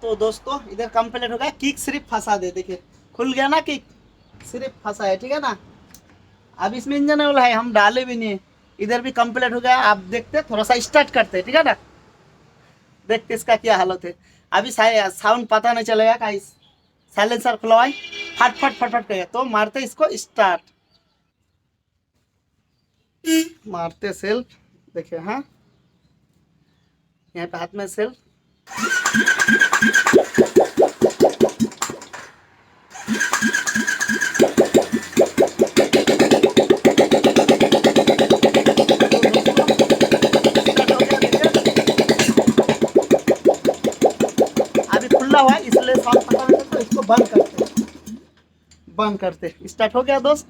तो दोस्तों इधर कंप्लीट हो गया, किक सिर्फ फंसा दे, देखिए खुल गया ना, किक सिर्फ फंसा है, ठीक है ना। अब इसमें इंजन ऑयल है, हम डाले भी नहीं है। इधर भी कंप्लीट हो गया, आप देखते थोड़ा सा स्टार्ट करते, ठीक है ना। देखते इसका क्या हालत है। अभी साउंड पता नहीं चलेगा गाइस। साइलेंसर खुलवाई, फट फट फट फट करेगा, तो मारते इसको स्टार्ट, मारते सेल्फ, देखिए हाँ, यहाँ पे हाथ में सेल्फ। अभी खुला हुआ है इसलिए साउंड पता नहीं चलता, इसको बंद करते, बंद करते, स्टार्ट हो गया दोस्त।